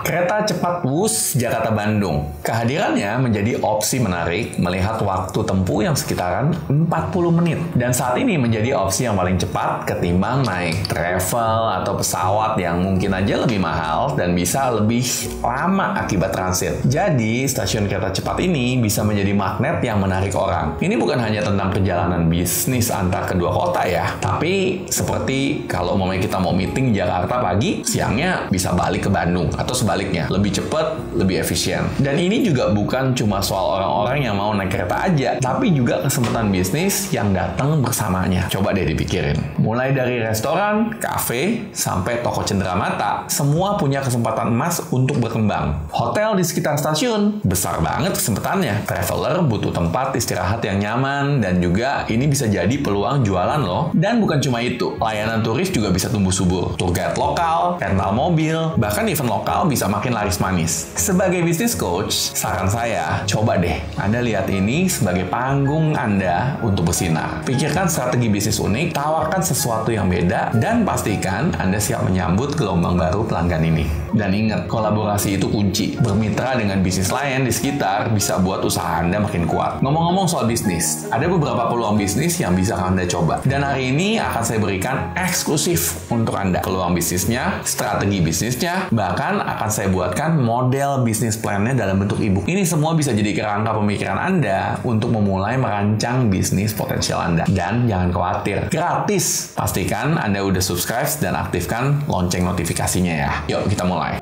Kereta cepat Wus Jakarta-Bandung. Kehadirannya menjadi opsi menarik melihat waktu tempuh yang sekitaran 40 menit. Dan saat ini menjadi opsi yang paling cepat ketimbang naik travel atau pesawat yang mungkin aja lebih mahal dan bisa lebih lama akibat transit. Jadi, stasiun kereta cepat ini bisa menjadi magnet yang menarik orang. Ini bukan hanya tentang perjalanan bisnis antar kedua kota ya, tapi seperti kalau kita mau meeting di Jakarta pagi, siangnya bisa balik ke Bandung atau sebaliknya, lebih cepat, lebih efisien. Dan ini juga bukan cuma soal orang-orang yang mau naik kereta aja, tapi juga kesempatan bisnis yang datang bersamanya. Coba deh dipikirin. Mulai dari restoran, kafe, sampai toko cenderamata, semua punya kesempatan emas untuk berkembang. Hotel di sekitar stasiun, besar banget kesempatannya. Traveler butuh tempat istirahat yang nyaman, dan juga ini bisa jadi peluang jualan loh. Dan bukan cuma itu, layanan turis juga bisa tumbuh subur. Tour guide lokal, rental mobil, bahkan event lokal bisa makin laris manis. Sebagai bisnis coach, saran saya, coba deh Anda lihat ini sebagai panggung Anda untuk bersinar. Pikirkan strategi bisnis unik, tawarkan sesuatu yang beda, dan pastikan Anda siap menyambut gelombang baru pelanggan ini. Dan ingat, kolaborasi itu kunci. Bermitra dengan bisnis lain di sekitar bisa buat usaha Anda makin kuat. Ngomong-ngomong soal bisnis, ada beberapa peluang bisnis yang bisa Anda coba. Dan hari ini akan saya berikan eksklusif untuk Anda. Peluang bisnisnya, strategi bisnisnya, bahkan akan saya buatkan model bisnis plan-nya dalam bentuk ebook. Ini semua bisa jadi kerangka pemikiran Anda untuk memulai merancang bisnis potensial Anda. Dan jangan khawatir, gratis. Pastikan Anda udah subscribe dan aktifkan lonceng notifikasinya ya. Yuk kita mulai.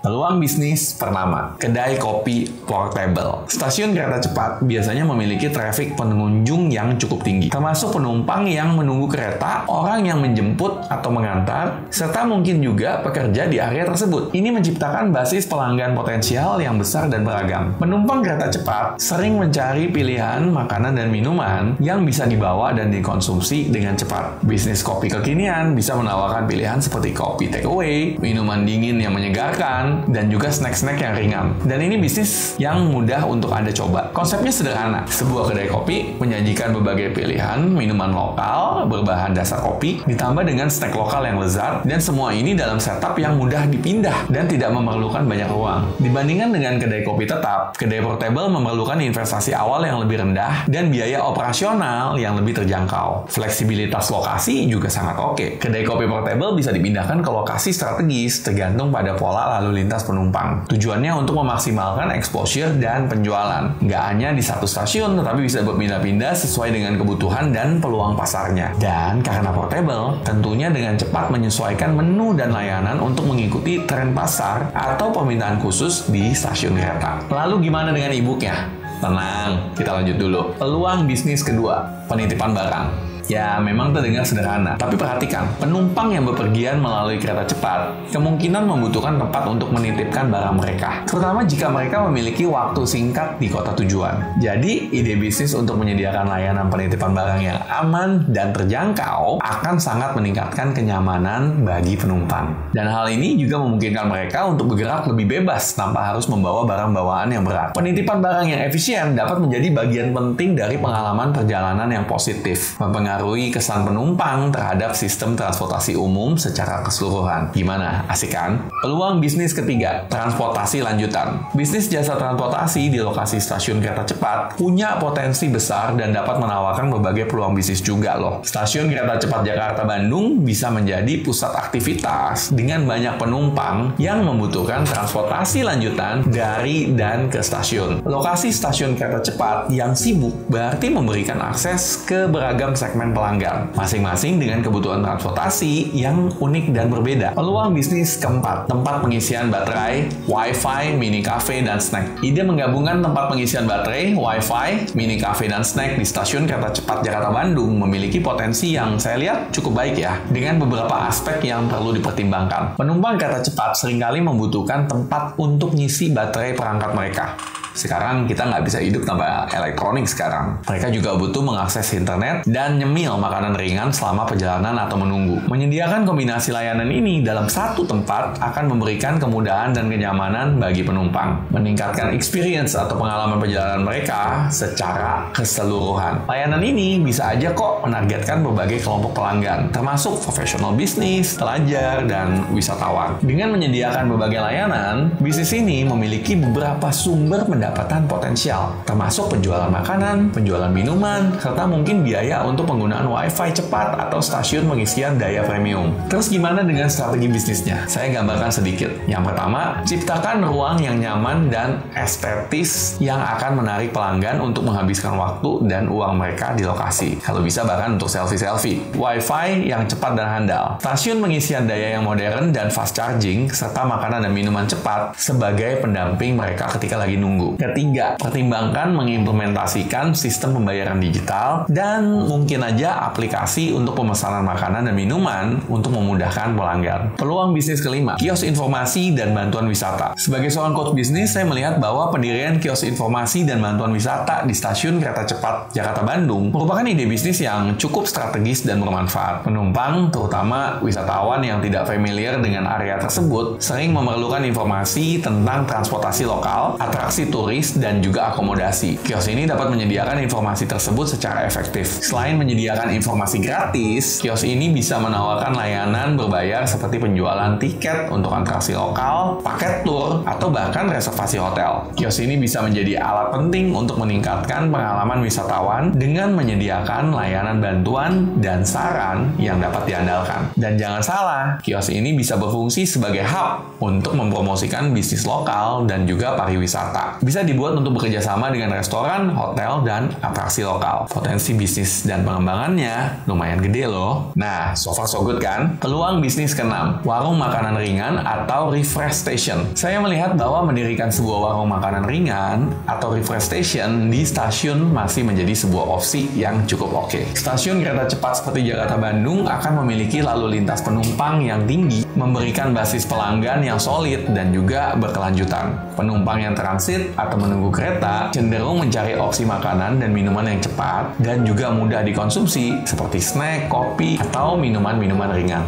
Peluang bisnis pertama, kedai kopi portable. Stasiun kereta cepat biasanya memiliki traffic pengunjung yang cukup tinggi, termasuk penumpang yang menunggu kereta, orang yang menjemput atau mengantar, serta mungkin juga pekerja di area tersebut. Ini menciptakan basis pelanggan potensial yang besar dan beragam. Penumpang kereta cepat sering mencari pilihan makanan dan minuman yang bisa dibawa dan dikonsumsi dengan cepat. Bisnis kopi kekinian bisa menawarkan pilihan seperti kopi takeaway, minuman dingin yang menyegarkan, dan juga snack-snack yang ringan. Dan ini bisnis yang mudah untuk Anda coba. Konsepnya sederhana. Sebuah kedai kopi menyajikan berbagai pilihan minuman lokal berbahan dasar kopi, ditambah dengan snack lokal yang lezat, dan semua ini dalam setup yang mudah dipindah dan tidak memerlukan banyak ruang. Dibandingkan dengan kedai kopi tetap, kedai portable memerlukan investasi awal yang lebih rendah dan biaya operasional yang lebih terjangkau. Fleksibilitas lokasi juga sangat oke. Kedai kopi portable bisa dipindahkan ke lokasi strategis tergantung pada pola lalu lintas penumpang. Tujuannya untuk memaksimalkan exposure dan penjualan. Nggak hanya di satu stasiun, tetapi bisa berpindah-pindah sesuai dengan kebutuhan dan peluang pasarnya. Dan karena portable, tentunya dengan cepat menyesuaikan menu dan layanan untuk mengikuti tren pasar atau permintaan khusus di stasiun kereta. Lalu gimana dengan e-booknya? Tenang, kita lanjut dulu. Peluang bisnis kedua, penitipan barang. Ya, memang terdengar sederhana, tapi perhatikan, penumpang yang bepergian melalui kereta cepat kemungkinan membutuhkan tempat untuk menitipkan barang mereka, terutama jika mereka memiliki waktu singkat di kota tujuan. Jadi, ide bisnis untuk menyediakan layanan penitipan barang yang aman dan terjangkau akan sangat meningkatkan kenyamanan bagi penumpang. Dan hal ini juga memungkinkan mereka untuk bergerak lebih bebas tanpa harus membawa barang bawaan yang berat. Penitipan barang yang efisien dapat menjadi bagian penting dari pengalaman perjalanan yang positif, mempengaruhi kesan penumpang terhadap sistem transportasi umum secara keseluruhan. Gimana? Asik kan? Peluang bisnis ketiga, transportasi lanjutan. Bisnis jasa transportasi di lokasi stasiun kereta cepat punya potensi besar dan dapat menawarkan berbagai peluang bisnis juga loh. Stasiun kereta cepat Jakarta-Bandung bisa menjadi pusat aktivitas dengan banyak penumpang yang membutuhkan transportasi lanjutan dari dan ke stasiun. Lokasi stasiun kereta cepat yang sibuk berarti memberikan akses ke beragam segmen pelanggan, masing-masing dengan kebutuhan transportasi yang unik dan berbeda. Peluang bisnis keempat, tempat pengisian baterai, wifi, mini cafe, dan snack. Ide menggabungkan tempat pengisian baterai, wifi, mini cafe, dan snack di stasiun kereta cepat Jakarta-Bandung memiliki potensi yang saya lihat cukup baik ya, dengan beberapa aspek yang perlu dipertimbangkan. Penumpang kereta cepat seringkali membutuhkan tempat untuk ngisi baterai perangkat mereka. Sekarang kita nggak bisa hidup tanpa elektronik sekarang. Mereka juga butuh mengakses internet dan nyemil makanan ringan selama perjalanan atau menunggu. Menyediakan kombinasi layanan ini dalam satu tempat akan memberikan kemudahan dan kenyamanan bagi penumpang, meningkatkan experience atau pengalaman perjalanan mereka secara keseluruhan. Layanan ini bisa aja kok menargetkan berbagai kelompok pelanggan, termasuk profesional bisnis, pelajar, dan wisatawan. Dengan menyediakan berbagai layanan, bisnis ini memiliki beberapa sumber pendapatan potensial, termasuk penjualan makanan, penjualan minuman, serta mungkin biaya untuk penggunaan Wi-Fi cepat atau stasiun pengisian daya premium. Terus gimana dengan strategi bisnisnya? Saya gambarkan sedikit. Yang pertama, ciptakan ruang yang nyaman dan estetis yang akan menarik pelanggan untuk menghabiskan waktu dan uang mereka di lokasi. Kalau bisa bahkan untuk selfie-selfie. Wi-Fi yang cepat dan handal. Stasiun pengisian daya yang modern dan fast charging, serta makanan dan minuman cepat sebagai pendamping mereka ketika lagi nunggu. Ketiga, pertimbangkan mengimplementasikan sistem pembayaran digital dan mungkin aja aplikasi untuk pemesanan makanan dan minuman untuk memudahkan pelanggan. Peluang bisnis kelima, kios informasi dan bantuan wisata. Sebagai seorang coach bisnis, saya melihat bahwa pendirian kios informasi dan bantuan wisata di stasiun kereta cepat Jakarta-Bandung merupakan ide bisnis yang cukup strategis dan bermanfaat. Penumpang, terutama wisatawan yang tidak familiar dengan area tersebut, sering memerlukan informasi tentang transportasi lokal, atraksi turis, dan juga akomodasi. Kios ini dapat menyediakan informasi tersebut secara efektif. Selain menyediakan informasi gratis, kios ini bisa menawarkan layanan berbayar seperti penjualan tiket untuk atraksi lokal, paket tur, atau bahkan reservasi hotel. Kios ini bisa menjadi alat penting untuk meningkatkan pengalaman wisatawan dengan menyediakan layanan bantuan dan saran yang dapat diandalkan. Dan jangan salah, kios ini bisa berfungsi sebagai hub untuk mempromosikan bisnis lokal dan juga pariwisata. Bisa dibuat untuk bekerja sama dengan restoran, hotel, dan atraksi lokal. Potensi bisnis dan pengembangannya lumayan gede loh. Nah, so far so good kan? Peluang bisnis keenam, warung makanan ringan atau refresh station. Saya melihat bahwa mendirikan sebuah warung makanan ringan atau refresh station di stasiun masih menjadi sebuah opsi yang cukup oke. Stasiun kereta cepat seperti Jakarta-Bandung akan memiliki lalu lintas penumpang yang tinggi, memberikan basis pelanggan yang solid dan juga berkelanjutan. Penumpang yang transit atau menunggu kereta cenderung mencari opsi makanan dan minuman yang cepat dan juga mudah dikonsumsi seperti snack, kopi, atau minuman-minuman ringan.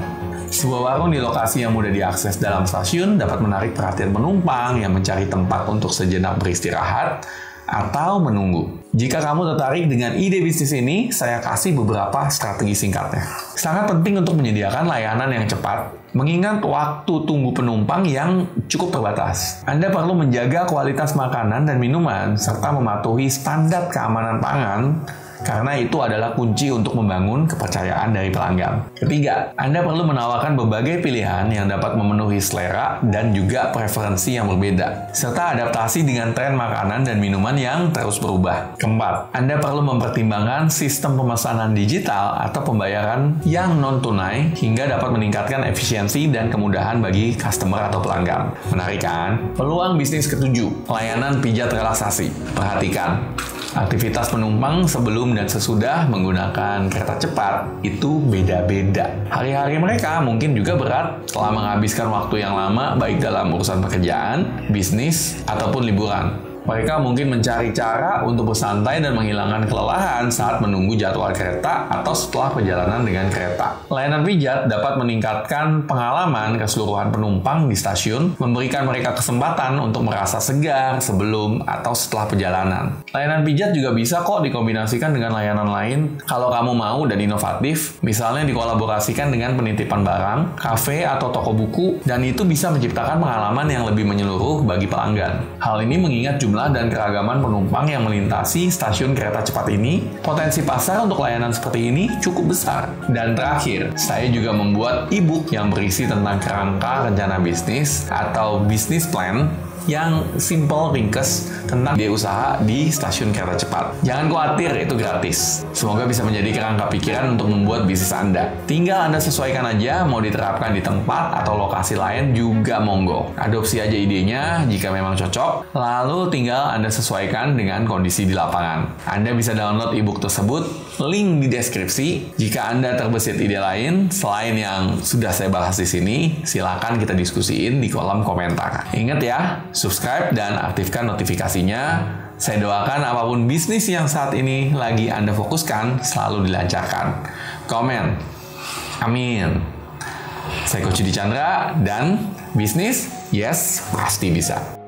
Sebuah warung di lokasi yang mudah diakses dalam stasiun dapat menarik perhatian penumpang yang mencari tempat untuk sejenak beristirahat atau menunggu. Jika kamu tertarik dengan ide bisnis ini, saya kasih beberapa strategi singkatnya. Sangat penting untuk menyediakan layanan yang cepat, mengingat waktu tunggu penumpang yang cukup terbatas. Anda perlu menjaga kualitas makanan dan minuman, serta mematuhi standar keamanan pangan, karena itu adalah kunci untuk membangun kepercayaan dari pelanggan. Ketiga, Anda perlu menawarkan berbagai pilihan yang dapat memenuhi selera dan juga preferensi yang berbeda, serta adaptasi dengan tren makanan dan minuman yang terus berubah. Keempat, Anda perlu mempertimbangkan sistem pemesanan digital atau pembayaran yang non-tunai hingga dapat meningkatkan efisiensi dan kemudahan bagi customer atau pelanggan. Menarik kan? Peluang bisnis ketujuh, layanan pijat relaksasi. Perhatikan, aktivitas penumpang sebelum dan sesudah menggunakan kereta cepat itu beda-beda. Hari-hari mereka mungkin juga berat setelah menghabiskan waktu yang lama baik dalam urusan pekerjaan, bisnis, ataupun liburan. Mereka mungkin mencari cara untuk bersantai dan menghilangkan kelelahan saat menunggu jadwal kereta atau setelah perjalanan dengan kereta. Layanan pijat dapat meningkatkan pengalaman keseluruhan penumpang di stasiun, memberikan mereka kesempatan untuk merasa segar sebelum atau setelah perjalanan. Layanan pijat juga bisa kok dikombinasikan dengan layanan lain kalau kamu mau dan inovatif, misalnya dikolaborasikan dengan penitipan barang, kafe atau toko buku, dan itu bisa menciptakan pengalaman yang lebih menyeluruh bagi pelanggan. Hal ini mengingat jumlah dan keragaman penumpang yang melintasi stasiun kereta cepat ini, potensi pasar untuk layanan seperti ini cukup besar. Dan terakhir, saya juga membuat e-book yang berisi tentang kerangka rencana bisnis atau business plan yang simple, ringkes tentang ide usaha di stasiun kereta cepat. Jangan khawatir, itu gratis. Semoga bisa menjadi kerangka pikiran untuk membuat bisnis Anda. Tinggal Anda sesuaikan aja, mau diterapkan di tempat atau lokasi lain juga monggo. Adopsi aja idenya jika memang cocok, lalu tinggal Anda sesuaikan dengan kondisi di lapangan. Anda bisa download e-book tersebut, link di deskripsi. Jika Anda terbesit ide lain, selain yang sudah saya bahas di sini, silakan kita diskusiin di kolom komentar. Ingat ya, subscribe dan aktifkan notifikasinya. Saya doakan apapun bisnis yang saat ini lagi Anda fokuskan selalu dilancarkan. Komen. Amin. Saya Coach Yudi Chandra dan bisnis, yes, pasti bisa.